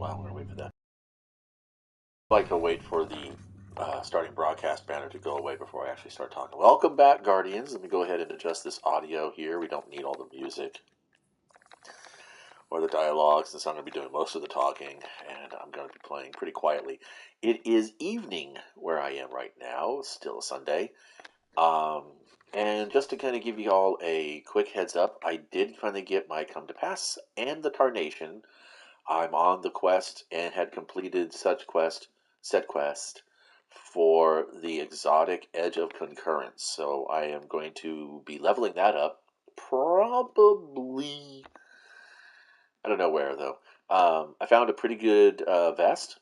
Well, I'm going to wait for that. I'd like to wait for the starting broadcast banner to go away before I actually start talking. Welcome back, Guardians. Let me go ahead and adjust this audio here. We don't need all the music or the dialogue since I'm going to be doing most of the talking, and I'm going to be playing pretty quietly. It is evening where I am right now. It's still a Sunday. Um, and just to kind of give you all a quick heads up, I did finally get my Come to Pass and the Tarnation. I'm on the quest and had completed set quest for the exotic Edge of Concurrence. So I am going to be leveling that up. Probably, I don't know where though. I found a pretty good vest.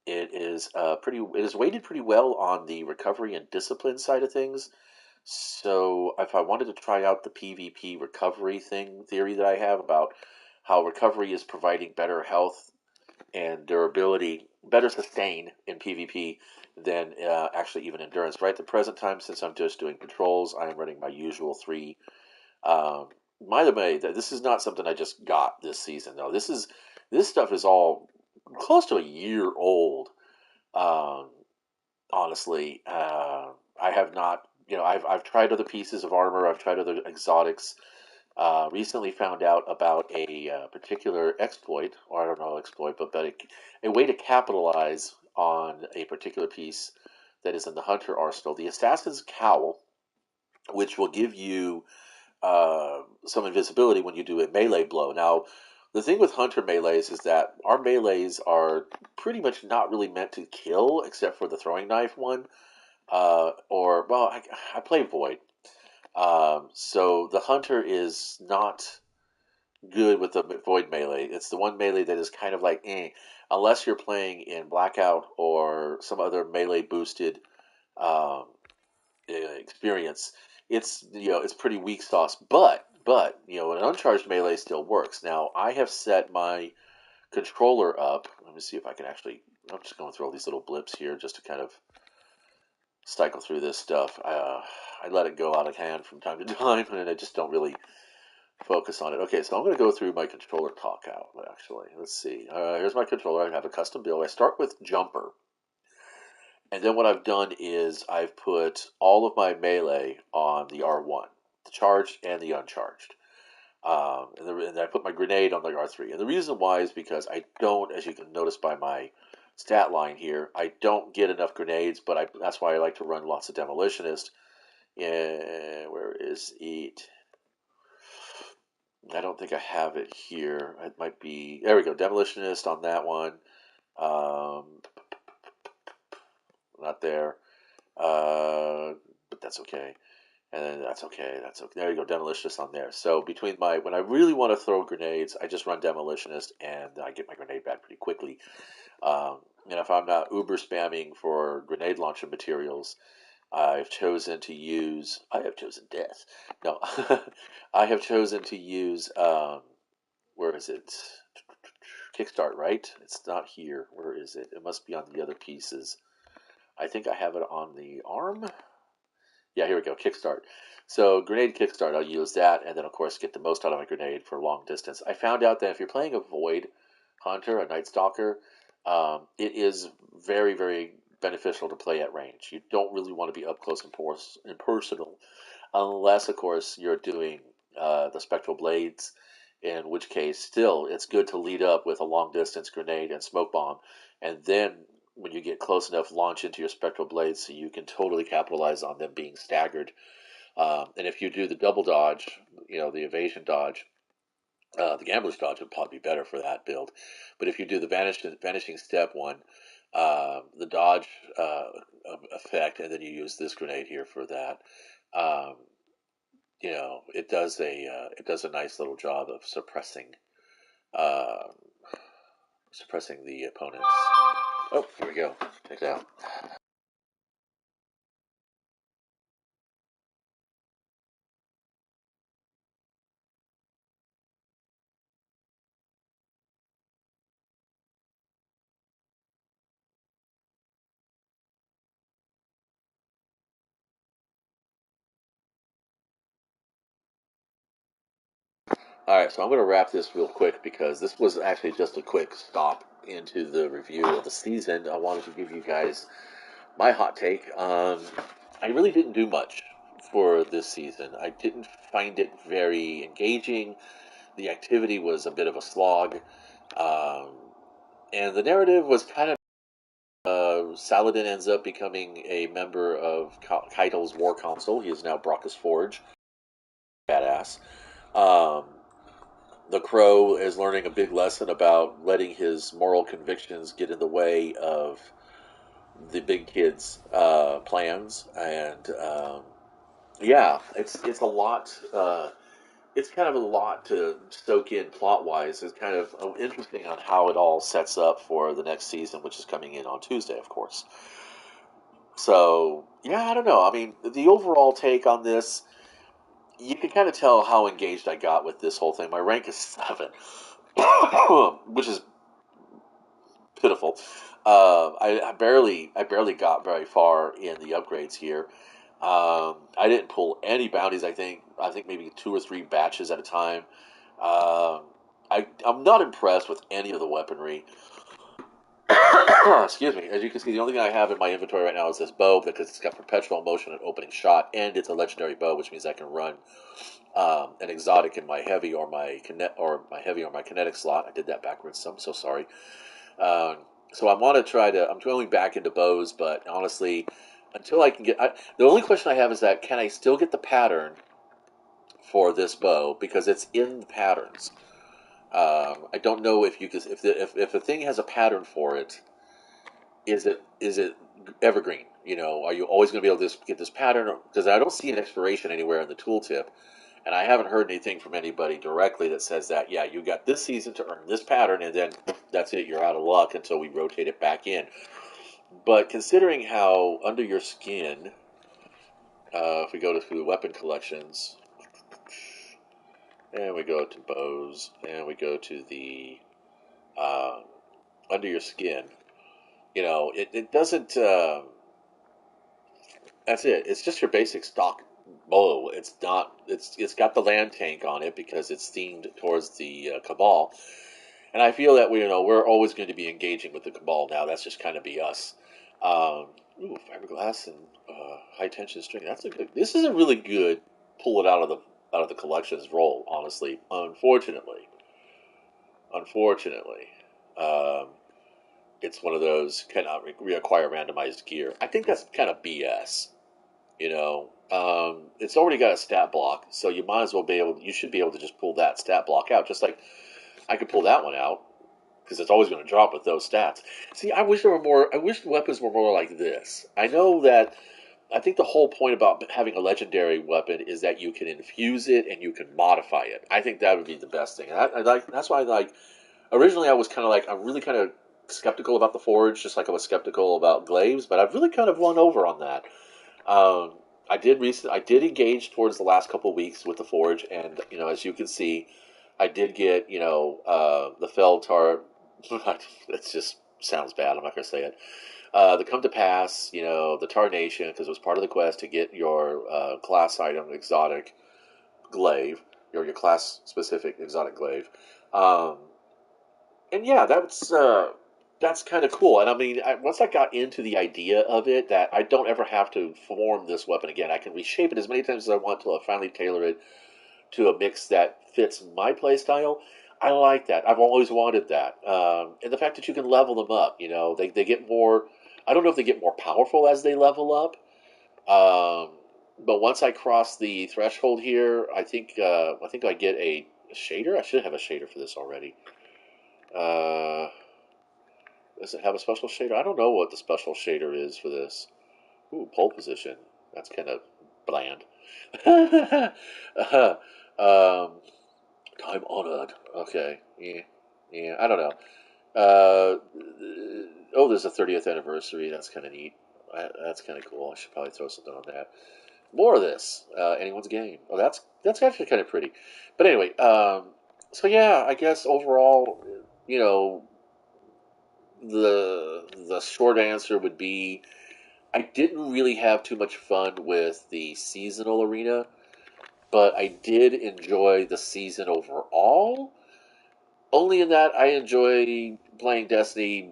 It is it is weighted pretty well on the recovery and discipline side of things. So if I wanted to try out the PvP recovery theory that I have about how recovery is providing better health and durability, better sustain in PvP than actually even endurance. Right at the present time, since I'm just doing controls, I am running my usual three. Um, by the way, this is not something I just got this season, though. This stuff is all close to a year old. Um, Honestly, I have not. I've tried other pieces of armor. I've tried other exotics. Recently found out about a particular exploit, or I don't know exploit, but a way to capitalize on a particular piece that is in the hunter arsenal, the assassin's cowl, which will give you some invisibility when you do a melee blow. Now, the thing with hunter melees is that our melees are pretty much not really meant to kill, except for the throwing knife one. I play Void, so the hunter is not good with the Void melee. It's the one melee that is kind of like, unless you're playing in Blackout or some other melee boosted um, experience. It's pretty weak sauce, but an uncharged melee still works. Now I have set my controller up. Let me see if I can actually. I'm just going through all these little blips here just to kind of cycle through this stuff. I let it go out of hand from time to time, and I just don't really focus on it. Okay, so I'm going to go through my controller talk out, actually. Let's see. Here's my controller. I have a custom build. I start with Jumper. And then what I've done is I've put all of my melee on the R1, the charged and the uncharged. And I put my grenade on the R3. And the reason why is because I don't, as you can notice by my stat line here, I don't get enough grenades, but that's why I like to run lots of Demolitionist. Where is it? I don't think I have it here. It might be, there we go, Demolitionist on that one. Um, Not there. But that's okay. And then that's okay. That's okay. There you go, Demolitionist on there. So when I really want to throw grenades, I just run Demolitionist and I get my grenade back pretty quickly. And if I'm not uber spamming for grenade launcher materials, I have chosen death. No, I have chosen to use, where is it? Kickstart, right? It's not here. Where is it? It must be on the other pieces. I think I have it on the arm. Yeah, here we go, kickstart. So grenade kickstart, I'll use that, and then of course get the most out of my grenade for long distance. I found out that if you're playing a Void Hunter, a Night Stalker, it is very, very beneficial to play at range. You don't really want to be up close and personal, unless of course you're doing the Spectral Blades, in which case still it's good to lead up with a long distance grenade and smoke bomb, and then when you get close enough, launch into your Spectral Blades so you can totally capitalize on them being staggered. And if you do the double dodge, the evasion dodge, the gambler's dodge would probably be better for that build. But if you do the vanishing step one, the dodge effect, and then you use this grenade here for that, um, it does a nice little job of uh, suppressing the opponents. Oh, here we go. Check it out. All right, so I'm going to wrap this real quick because this was actually just a quick stop into the review of the season, I wanted to give you guys my hot take. I really didn't do much for this season. I didn't find it very engaging. The activity was a bit of a slog. Um, and the narrative was kind of Saladin ends up becoming a member of Keitel's war council. He is now Brockus Forge. Badass. Um, the Crow is learning a big lesson about letting his moral convictions get in the way of the big kids' plans, and yeah, it's a lot. It's kind of a lot to soak in plot wise. It's kind of interesting on how it all sets up for the next season, which is coming in on Tuesday, of course. So yeah, I don't know. I mean, the overall take on this, you can kind of tell how engaged I got with this whole thing. My rank is 7, which is pitiful. I barely got very far in the upgrades here. I didn't pull any bounties. I think maybe 2 or 3 batches at a time. Um, I'm not impressed with any of the weaponry. Excuse me. As you can see, the only thing I have in my inventory right now is this bow because it's got perpetual motion and opening shot, and it's a legendary bow, which means I can run an exotic in my heavy or my heavy or my kinetic slot. I did that backwards. So I'm so sorry. Um, so I want to try to. I'm going back into bows, but honestly, until I can the only question I have is that can I still get the pattern for this bow because it's in the patterns. I don't know if you if a thing has a pattern for it, is it evergreen? Are you always going to be able to get this pattern? Because I don't see an expiration anywhere in the tooltip, and I haven't heard anything from anybody directly that says that, yeah, you got this season to earn this pattern, and then that's it, you're out of luck until we rotate it back in. But considering how under your skin, if we go to the weapon collections, and we go to bows, and we go to the uh, under your skin, it doesn't. That's it. It's just your basic stock bow. It's not. It's got the land tank on it because it's themed towards the Cabal, and I feel that we're always going to be engaging with the Cabal now. That's just kind of be us. Um, Fiberglass and high tension string. That's a good. This is a really good pull it out of the collections roll. Honestly, unfortunately, um, it's one of those cannot reacquire randomized gear. I think that's kind of BS. It's already got a stat block, so you might as well you should be able to just pull that stat block out, just like I could pull that one out because it's always going to drop with those stats. See, I wish weapons were more like this. I know that. I think the whole point about having a legendary weapon is that you can infuse it and you can modify it. I think that would be the best thing. That's why I like. Originally, I was kind of like I'm really kind of skeptical about the forge, just like I was skeptical about glaives, but I've really kind of won over on that. Um, I did engage towards the last couple of weeks with the forge, and as you can see, I did get the fell tar. It just sounds bad. I'm not going to say it. The come to pass, the tarnation, because it was part of the quest to get your class item exotic glaive, your class specific exotic glaive. Um, and yeah, that's kind of cool. And I mean, once I got into the idea of it, that I don't ever have to form this weapon again. I can reshape it as many times as I want till I finally tailor it to a mix that fits my playstyle. I like that. I've always wanted that. And the fact that you can level them up, they get more. I don't know if they get more powerful as they level up. But once I cross the threshold here, I think I get a shader. I should have a shader for this already. Uh, does it have a special shader? I don't know what the special shader is for this. Ooh, pole position. That's kind of bland. Time honored. Okay. Yeah. Yeah. I don't know. Uh, there's a 30th anniversary. That's kind of neat. That's kind of cool. I should probably throw something on that. More of this. Anyone's game. Oh, that's actually kind of pretty. But anyway, so yeah, I guess overall, you know, the short answer would be I didn't really have too much fun with the seasonal arena, but I did enjoy the season overall. Only in that I enjoy playing Destiny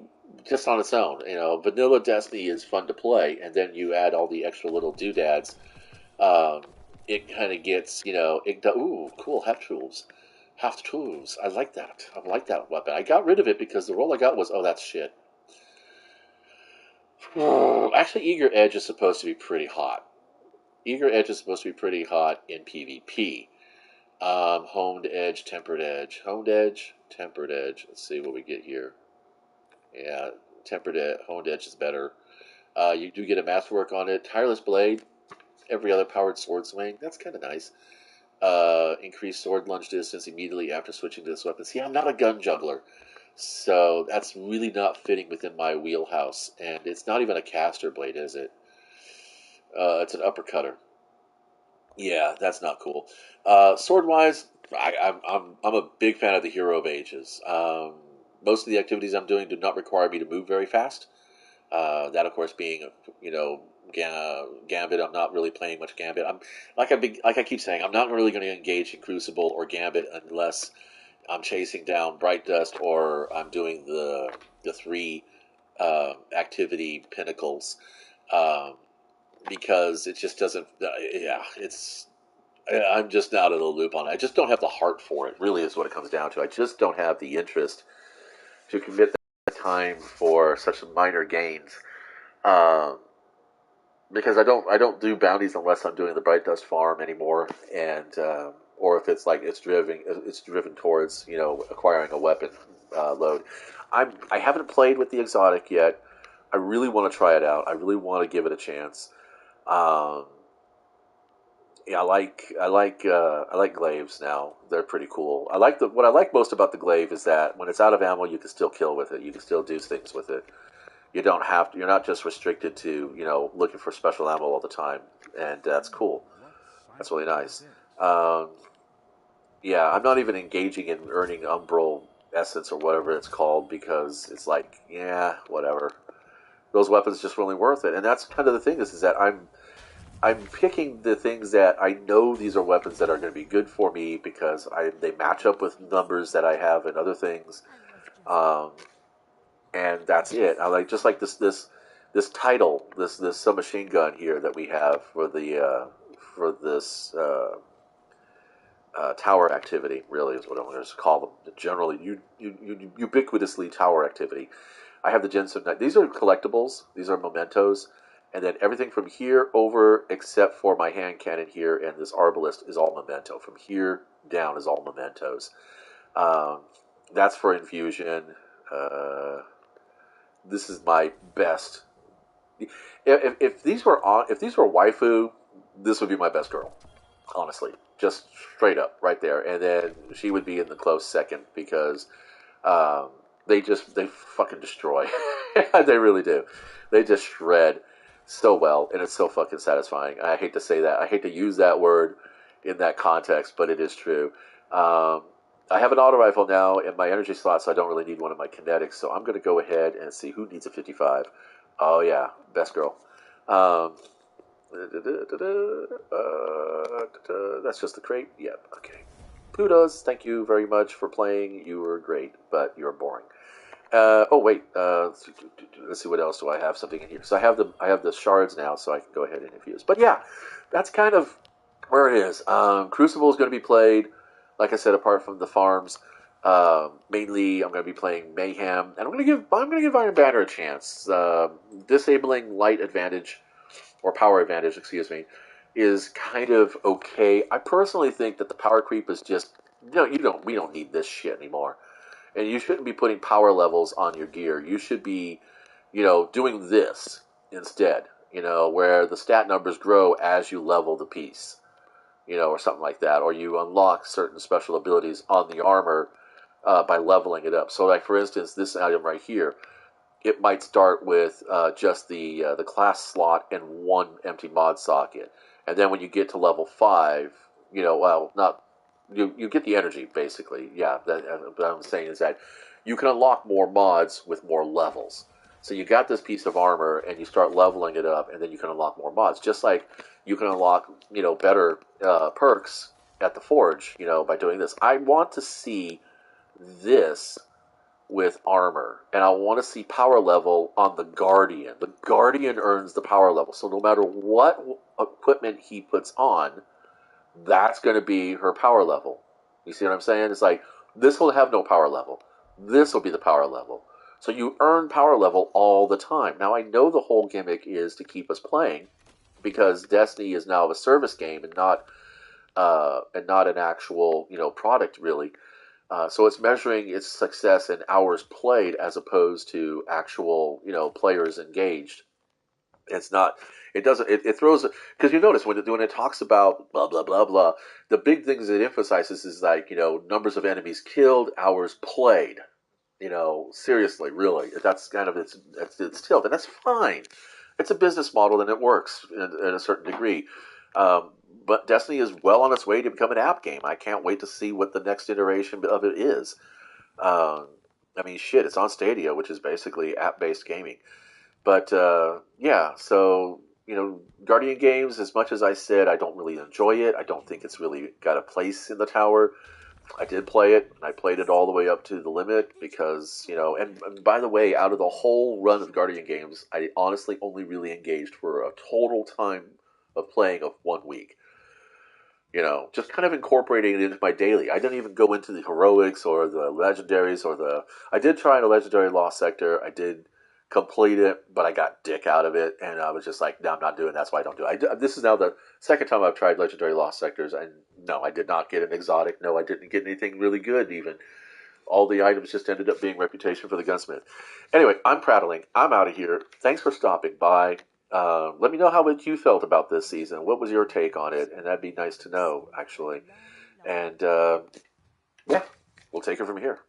just on its own. Vanilla Destiny is fun to play, and then you add all the extra little doodads. Um, it kind of gets, ooh, cool, half tools. Half tools. I like that. I like that weapon. I got rid of it because the roll I got was, oh, that's shit. Actually, Eager Edge is supposed to be pretty hot. Eager Edge is supposed to be pretty hot in PvP. Honed Edge, Tempered Edge. Honed Edge, Tempered Edge. Let's see what we get here. Yeah, Tempered Edge, Honed Edge is better. You do get a masterwork on it. Tireless Blade, every other powered sword swing. That's kind of nice. Increased sword lunge distance immediately after switching to this weapon. See, I'm not a gun juggler, so that's really not fitting within my wheelhouse. And it's not even a caster blade, is it? It's an uppercutter. Yeah, that's not cool. Sword wise, I'm a big fan of the Hero of Ages. Most of the activities I'm doing do not require me to move very fast. That, of course, being Gambit. I'm not really playing much Gambit. I'm like I keep saying, I'm not really going to engage in Crucible or Gambit unless I'm chasing down Bright Dust or I'm doing the three activity pinnacles. Um, because it just doesn't. Yeah, I'm just out of the loop on it. I just don't have the heart for it. Really, is what it comes down to. I just don't have the interest to commit the time for such minor gains. Um, because I don't do bounties unless I'm doing the Bright Dust farm anymore, and or if it's like it's driven towards acquiring a weapon load. I haven't played with the exotic yet. I really want to try it out. I really want to give it a chance. Um, yeah, I like glaives now. They're pretty cool. What I like most about the glaive is that when it's out of ammo, you can still kill with it. You can still do things with it. You don't have to. You're not just restricted to looking for special ammo all the time, and that's cool. That's really nice. Um, yeah, I'm not even engaging in earning umbral essence or whatever it's called because it's like, yeah, whatever. Those weapons just really worth it, and that's kind of the thing is that I'm picking the things that I know these are weapons that are going to be good for me because they match up with numbers that I have and other things, um, and that's it. I like just like this title, this submachine gun here that we have for this tower activity. Really is what I'm going to call them. Generally, ubiquitously tower activity. I have the Jensen Knight. These are collectibles. These are mementos. And then everything from here over, except for my hand cannon here and this arbalist, is all memento. From here down is all mementos. Um, that's for infusion. Uh, this is my best. If these were waifu, this would be my best girl. Honestly, just straight up, right there. And then she would be in the close second because um, they fucking destroy. They really do. They just shred so well, and it's so fucking satisfying. I hate to say that. I hate to use that word in that context, but it is true. Um, I have an auto rifle now in my energy slot, so I don't really need one of my kinetics. So I'm going to go ahead and see who needs a 55. Oh yeah, best girl. Um, that's just the crate. Yep. Okay. Kudos. Thank you very much for playing. You were great, but you're boring. Oh wait. Let's see what else do I have something in here. So I have the shards now, so I can go ahead and infuse. But yeah, that's kind of where it is. Crucible is going to be played, like I said, apart from the farms. Mainly, I'm going to be playing Mayhem, and I'm going to give Iron Banner a chance. Disabling light advantage or power advantage, excuse me, is kind of okay. I personally think that the power creep is just we don't need this shit anymore. And you shouldn't be putting power levels on your gear. You should be, doing this instead, where the stat numbers grow as you level the piece, or something like that. Or you unlock certain special abilities on the armor by leveling it up. So, like, for instance, this item right here, it might start with just the class slot and one empty mod socket. And then when you get to level 5, well, not you get the energy basically. Yeah, what I'm saying is that you can unlock more mods with more levels. So you got this piece of armor and you start leveling it up, and then you can unlock more mods. Just like you can unlock better perks at the forge, by doing this. I want to see this with armor, and I want to see power level on the Guardian. The Guardian earns the power level, so no matter what equipment he puts on, that's going to be her power level. You see what I'm saying? It's like this will have no power level. This will be the power level. So you earn power level all the time. Now I know the whole gimmick is to keep us playing because Destiny is now a service game and not an actual product really. So it's measuring its success in hours played as opposed to actual players engaged. It's not. It doesn't. It throws because you notice when it talks about blah blah blah blah. The big things it emphasizes is like numbers of enemies killed, hours played. Seriously, really, that's kind of its tilt, and that's fine. It's a business model, and it works in a certain degree. Um, but Destiny is well on its way to become an app game. I can't wait to see what the next iteration of it is. Um, I mean, shit, it's on Stadia, which is basically app-based gaming. But yeah, so Guardian games. As much as I said, I don't really enjoy it. I don't think it's really got a place in the tower. I did play it, and I played it all the way up to the limit because And by the way, out of the whole run of Guardian games, I honestly only really engaged for a total time of playing of 1 week. Just kind of incorporating it into my daily. I didn't even go into the heroics or the legendaries or the. I did try in a legendary lost sector. I did complete it, but I got dick out of it, and I was just like, no, I'm not doing it. That's why I don't do it. This is now the second time I've tried legendary lost sectors, and no, I did not get an exotic. No, I didn't get anything really good. Even all the items just ended up being reputation for the gunsmith. Anyway, I'm prattling. I'm out of here. Thanks for stopping by. Let me know how you felt about this season. What was your take on it? And that'd be nice to know, actually. And yeah, we'll take it from here.